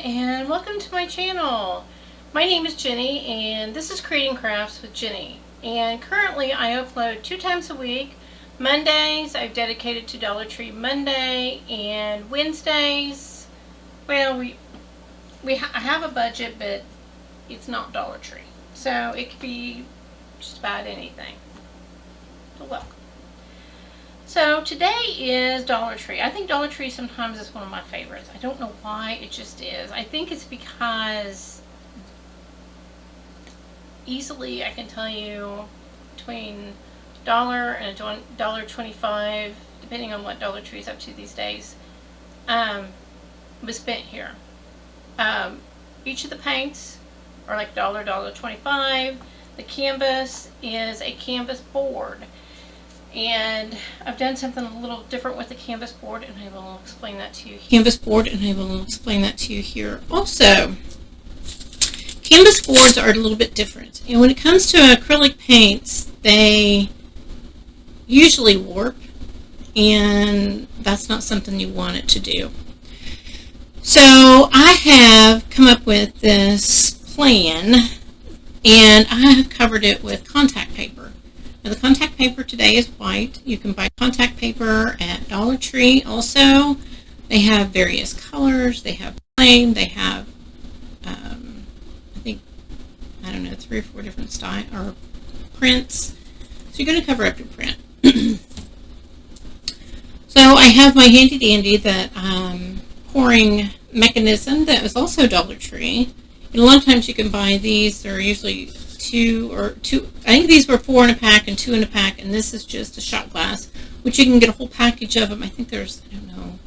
and welcome to my channel. My name is Jenny and this is Creating Crafts with Jenny. And currently I upload 2 times a week. Mondays I've dedicated to Dollar Tree Monday, and Wednesdays, well, I have a budget, but it's not Dollar Tree. So it could be just about anything. So welcome. So today is Dollar Tree. I think Dollar Tree sometimes is one of my favorites. I don't know why, it just is. I think it's because easily I can tell you between $1 and $1.25, depending on what Dollar Tree is up to these days, was spent here. Each of the paints are like $1, $1.25. The canvas is a canvas board. And I've done something a little different with the canvas board, and I will explain that to you. Here. Also, canvas boards are a little bit different. And when it comes to acrylic paints, they usually warp, and that's not something you want it to do. So I have come up with this plan, and I have covered it with contact paper. Now the contact paper today is white. You can buy contact paper at Dollar Tree also. They have various colors. They have plain. They have, I don't know, 3 or 4 different style or prints. So you're going to cover up your print. So I have my handy dandy that pouring mechanism that was also Dollar Tree. And a lot of times you can buy these. They're usually two. I think these were 4 in a pack and 2 in a pack, and this is just a shot glass, which you can get a whole package of them. I think there's, I don't know,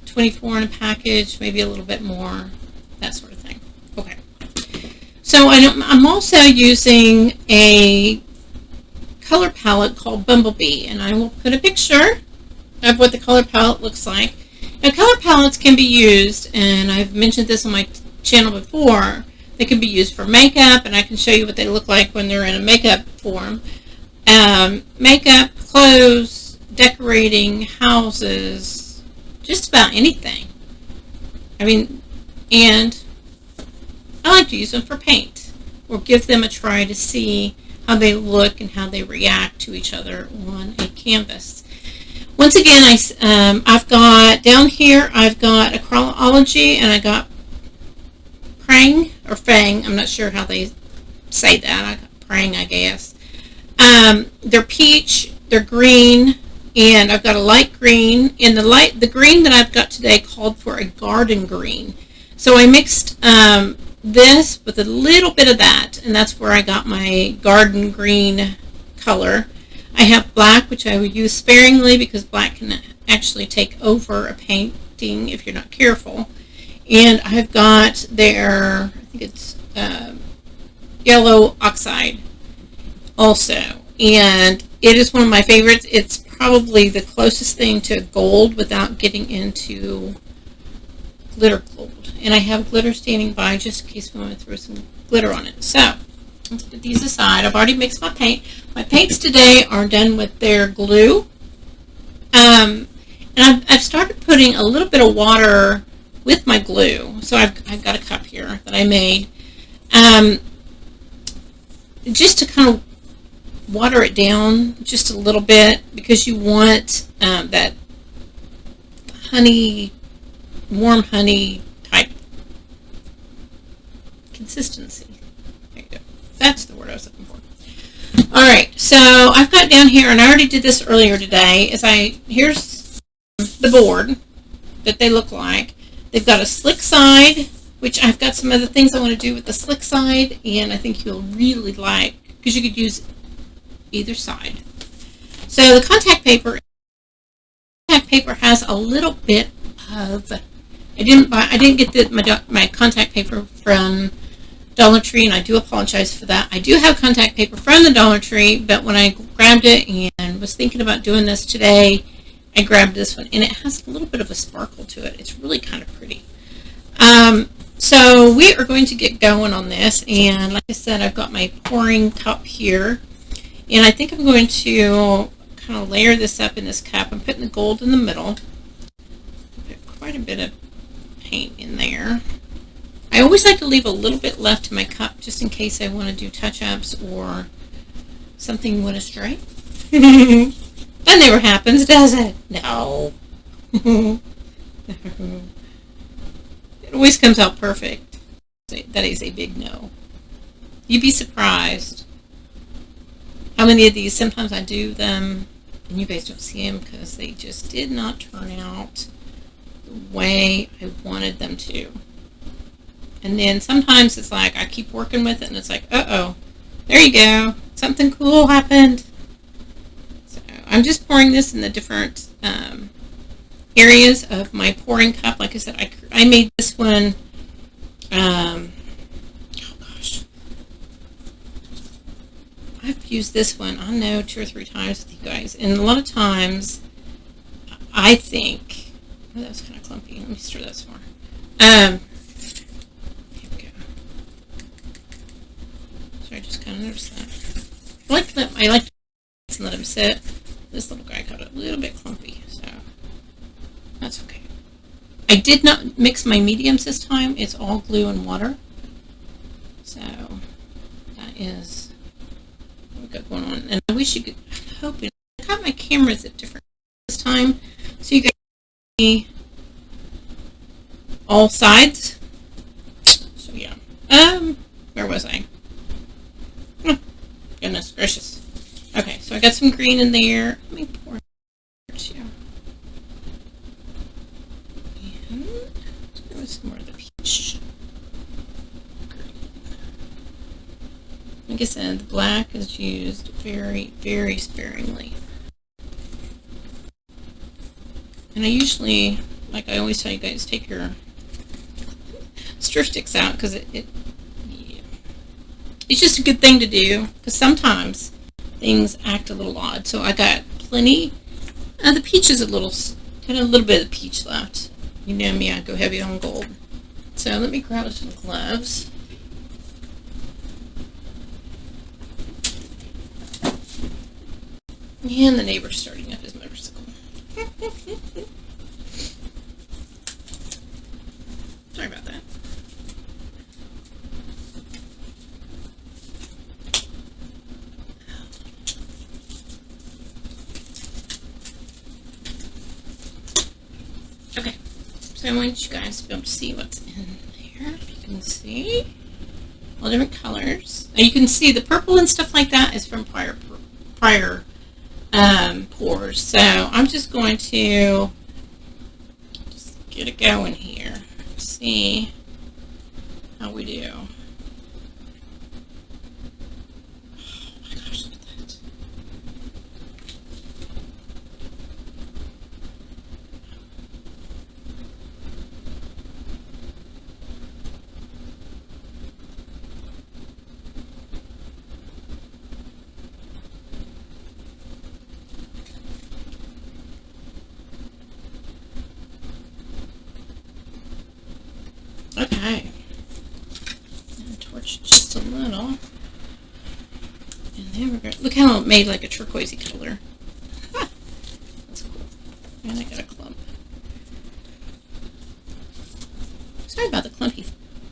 24 in a package, maybe a little bit more, that sort of thing. Okay. So I'm also using a color palette called Bumblebee, and I will put a picture of what the color palette looks like. Now, color palettes can be used, and I've mentioned this on my channel before. They can be used for makeup, and I can show you what they look like when they're in a makeup form. Makeup, clothes, decorating, houses, just about anything. I mean, and I like to use them for paint, or give them a try to see how they look and how they react to each other on a canvas. Once again, I've got down here, I've got Acrylology, and I got Prang or Fang. I'm not sure how they say that. I got Prang, I guess. They're peach, they're green, and I've got a light green. And the green that I've got today called for a garden green. So I mixed this with a little bit of that, and that's where I got my garden green color. I have black, which I would use sparingly because black can actually take over a painting if you're not careful. And I've got their, I think it's yellow oxide also. And it is one of my favorites. It's probably the closest thing to gold without getting into glitter gold. And I have glitter standing by just in case we want to throw some glitter on it. So let's put these aside. I've already mixed my paint. My paints today are done with their glue. And I've started putting a little bit of water with my glue. So I've got a cup here that I made. Just to kind of water it down just a little bit, because you want that honey, warm honey type consistency. There you go. That's the word I was looking for. Alright, so I've got down here, and I already did this earlier today, here's the board that they look like. They've got a slick side, which I've got some other things I want to do with the slick side, and I think you'll really like, because you could use either side. So the contact paper has a little bit of, I didn't get my contact paper from Dollar Tree, and I do apologize for that. I do have contact paper from the Dollar Tree, but when I grabbed it and was thinking about doing this today, I grabbed this one, and it has a little bit of a sparkle to it. It's really kind of pretty. So we are going to get going on this, and like I said, I've got my pouring cup here, and I think I'm going to kind of layer this up in this cup. I'm putting the gold in the middle. Put quite a bit of paint in there. I always like to leave a little bit left in my cup just in case I want to do touch-ups or something went astray. That never happens, does it? No. It always comes out perfect. That is a big no. You'd be surprised how many of these, sometimes I do them and you guys don't see them because they just did not turn out the way I wanted them to. And then sometimes it's like I keep working with it and it's like, uh-oh, there you go. Something cool happened. So I'm just pouring this in the different areas of my pouring cup. Like I said, I made this one, oh gosh, I've used this one, I know, 2 or 3 times with you guys. And a lot of times, I think, oh, that was kind of clumpy. Let me stir that some more. Here we go. So I just kind of noticed that. I like to let him sit. This little guy got a little bit clumpy, so that's okay. I did not mix my mediums this time. It's all glue and water. So that is what we got going on. And I wish you could, I'm hoping, I got my cameras at different this time so you guys can see all sides. So yeah. Where was I? Oh, goodness gracious. Okay, so I got some green in there. Let me pour it too. And let's go with some more of the peach. Like I said, the black is used very, very sparingly. And I usually, like I always tell you guys, take your stir sticks out because it's just a good thing to do because sometimes things act a little odd. So I got plenty. The peach is kind of a little bit of peach left. You know me, I go heavy on gold. So let me grab some gloves. And the neighbor's starting up his motorcycle. Sorry about that. Okay, so I want you guys to be able to see what's in there. You can see all different colors. Now you can see the purple and stuff like that is from prior pours. So I'm just going to just get it going here. See how we do. Oh my gosh, look at that. Okay, and torch it just a little, and then we're going to, look how it made like a turquoisey color. Ah, that's cool. And I got a clump. Sorry about the clumpy.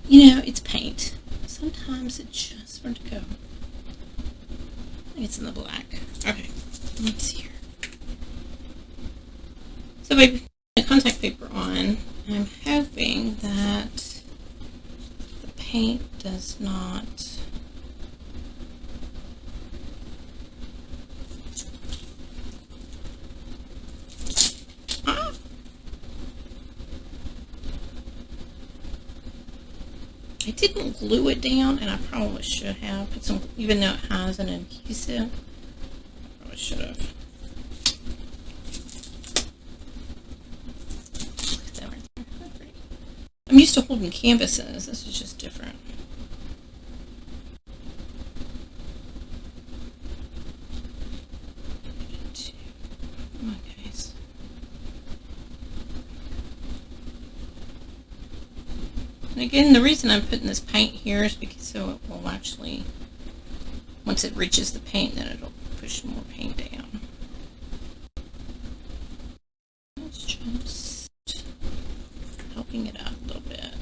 You know, it's paint. Sometimes it just wants to go. I think it's in the black. Okay, let's see here. So by putting the contact paper on, I'm hoping that paint does not I didn't glue it down, and I probably should have put some, even though it has an adhesive, I probably should have. I'm used to holding canvases. This is just different. Come on, guys. And again, the reason I'm putting this paint here is because so it will actually, once it reaches the paint, then it'll push more paint down. It's just helping it out a little bit.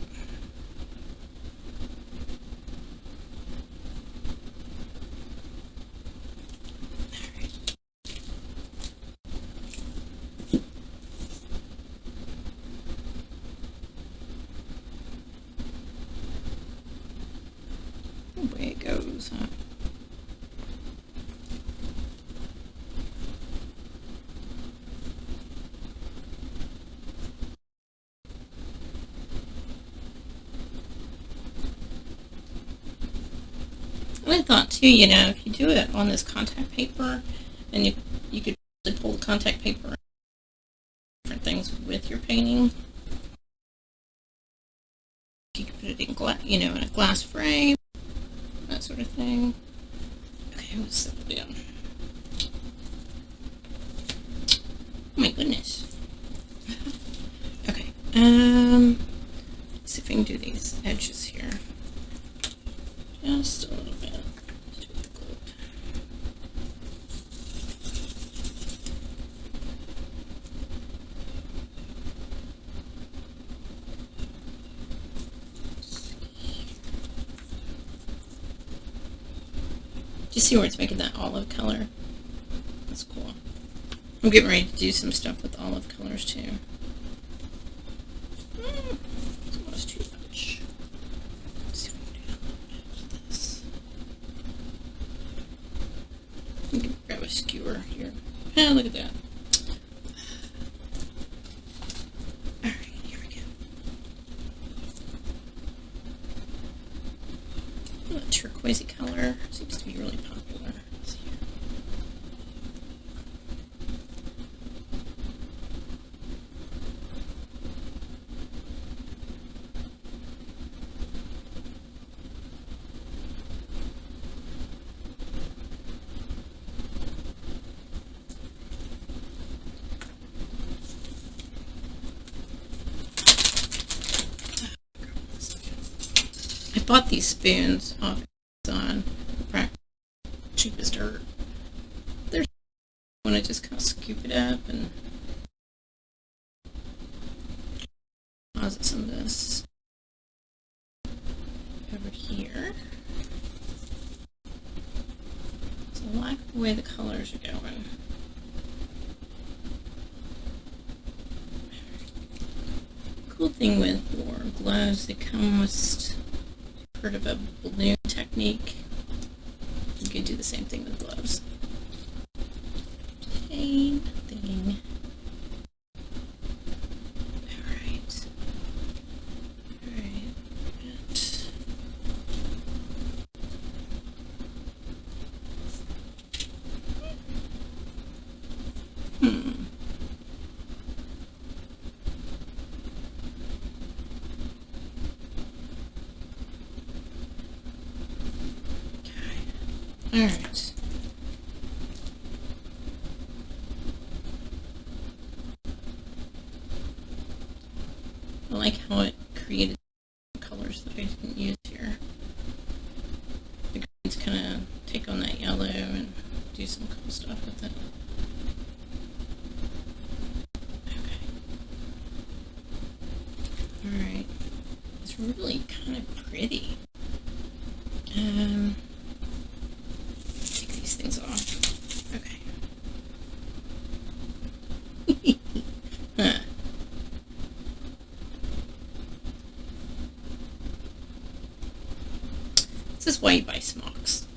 Away it goes, huh? And I thought too, you know, if you do it on this contact paper, and you could pull the contact paper and different things with your painting. You could put it in in a glass frame, that sort of thing. Okay, let's settle down. Oh my goodness. Okay, let's see if I can do these edges here. Just a little bit. Let's do it with the glue. Do you see where it's making that olive color? That's cool. I'm getting ready to do some stuff with olive colors too. It's almost too much. Let's see if we can do this. You can grab a skewer here. Oh, look at that. Alright, here we go. That turquoisey color seems to be really popular. I bought these spoons off Amazon, cheap as dirt. There's when I just kind of scoop it up and deposit some of this over here. So I like the way the colors are going. Cool thing with your gloves, they come with, heard of a balloon technique. You can do the same thing with gloves. Same thing. Alright. Alright. Alright. I like how it created colors that I didn't use here. The greens kind of take on that yellow and do some cool stuff with it. Okay. Alright. It's really kind of pretty. Take these things off. Okay. Huh. This is why you buy smocks.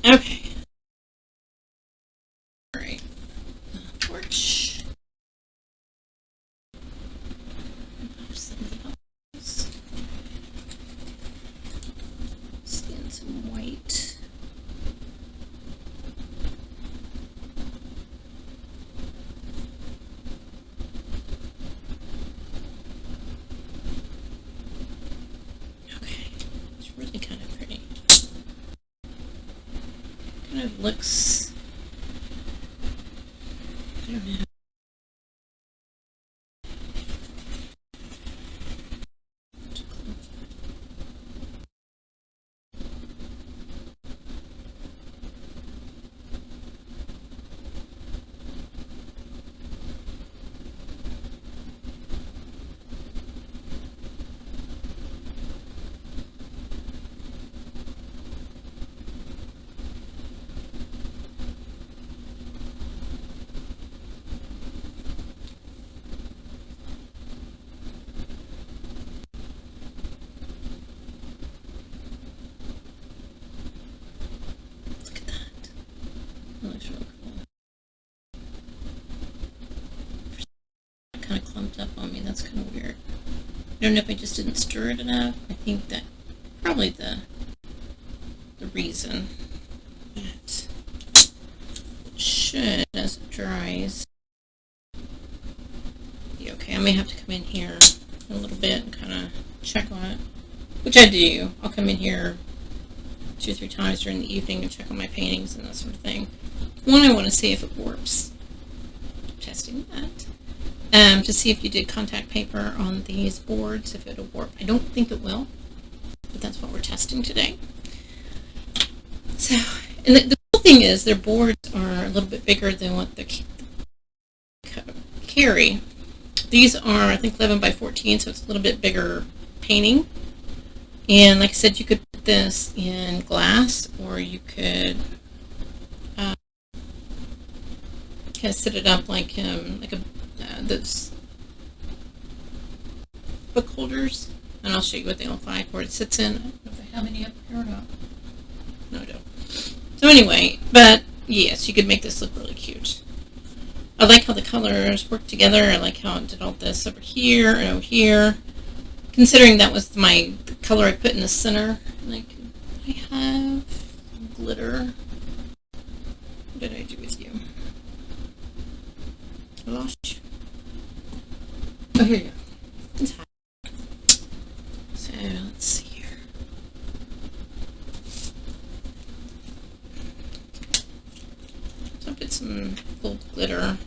Okay. Alright. Torch. Skin some white. Okay, it's really kind of pretty. Kind of looks, I don't know. kind of clumped up on me. That's kind of weird. I don't know if I just didn't stir it enough. I think that probably the reason. But it should, as it dries, be okay. I may have to come in here a little bit and kind of check on it, which I do. I'll come in here 2 or 3 times during the evening and check on my paintings and that sort of thing. One, I want to see if it warps. Testing that. To see if you did contact paper on these boards, if it'll warp. I don't think it will, but that's what we're testing today. So, and the cool thing is their boards are a little bit bigger than what the carry. These are, I think, 11 by 14, so it's a little bit bigger painting. And like I said, you could put this in glass, or you could kind of set it up like those book holders, and I'll show you what they look like, where it sits in. I don't know if I have any up here or not. No, I don't. So anyway, but yes, you could make this look really cute. I like how the colors work together. I like how it did all this over here and over here. Considering that was the color I put in the center. Like, I have glitter. What did I do with you? I lost you. Oh, here you go. It's hot. So, let's see here. So I put some gold glitter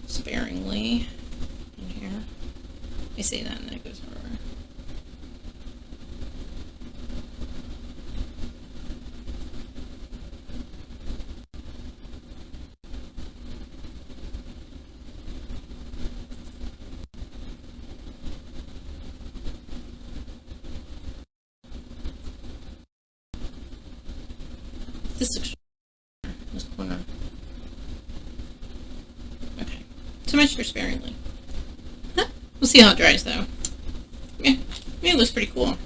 sparingly in here. I say that and then it goes over. This looks this corner. Okay. So much for sparingly. Huh. We'll see how it dries though. Yeah. It looks pretty cool.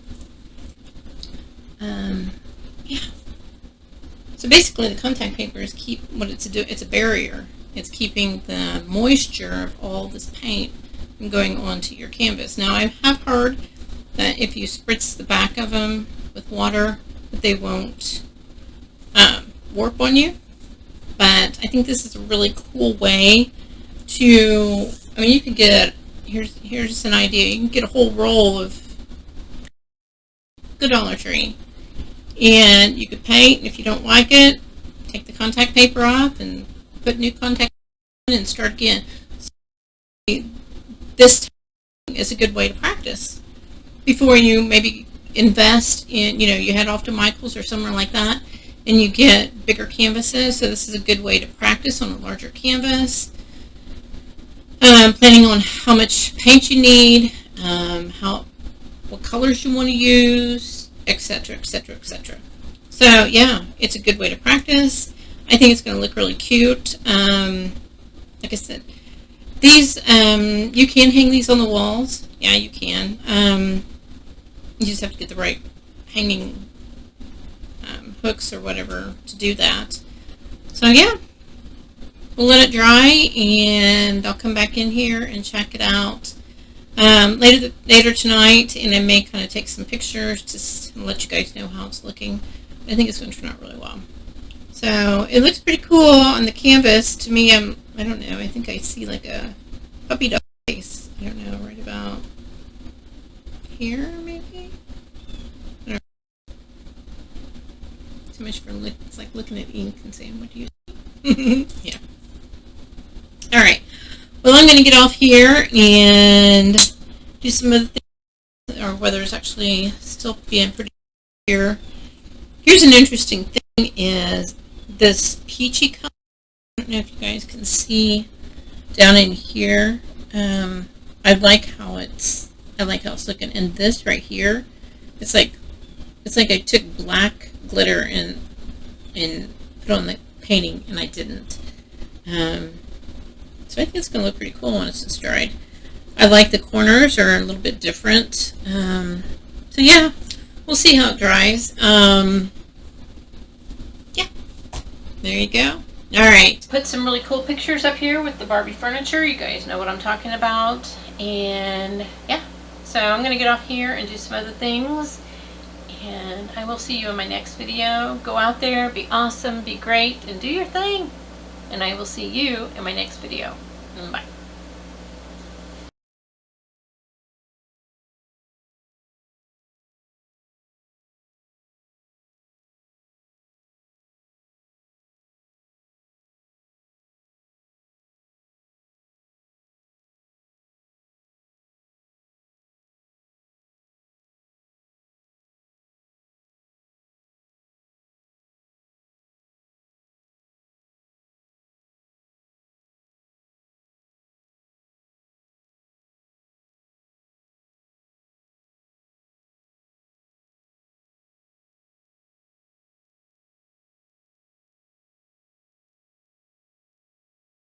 Yeah. So basically the contact paper is it's a barrier. It's keeping the moisture of all this paint from going onto your canvas. Now I have heard that if you spritz the back of them with water, that they won't warp on you, but I think this is a really cool way to, I mean, you can get, here's an idea, you can get a whole roll of good Dollar Tree, and you could paint, and if you don't like it, take the contact paper off and put new contact in and start again. So this is a good way to practice before you maybe invest in, you head off to Michael's or somewhere like that, and you get bigger canvases. So this is a good way to practice on a larger canvas. Planning on how much paint you need, what colors you want to use, etc., etc., etc. So yeah, it's a good way to practice. I think it's going to look really cute. Like I said, these you can hang these on the walls. Yeah, you can. You just have to get the right hanging hooks or whatever to do that. So yeah, we'll let it dry and I'll come back in here and check it out later tonight, and I may kind of take some pictures just to let you guys know how it's looking. I think it's going to turn out really well. So it looks pretty cool on the canvas. To me, I don't know, I think I see like a puppy dog face. I don't know, right about here maybe? Too much for it's like looking at ink and saying, what do you see? Yeah. All right. Well, I'm going to get off here and do some of the things, or whether it's actually still being produced here. Here's an interesting thing is this peachy color. I don't know if you guys can see down in here. I like how it's looking. And this right here, it's like I took black glitter and put on the painting, and I didn't. So I think it's going to look pretty cool once it's dried. I like the corners are a little bit different. So yeah, we'll see how it dries. Yeah, there you go. All right. Put some really cool pictures up here with the Barbie furniture. You guys know what I'm talking about. And yeah, so I'm going to get off here and do some other things. And I will see you in my next video. Go out there, be awesome, be great, and do your thing. And I will see you in my next video. Bye.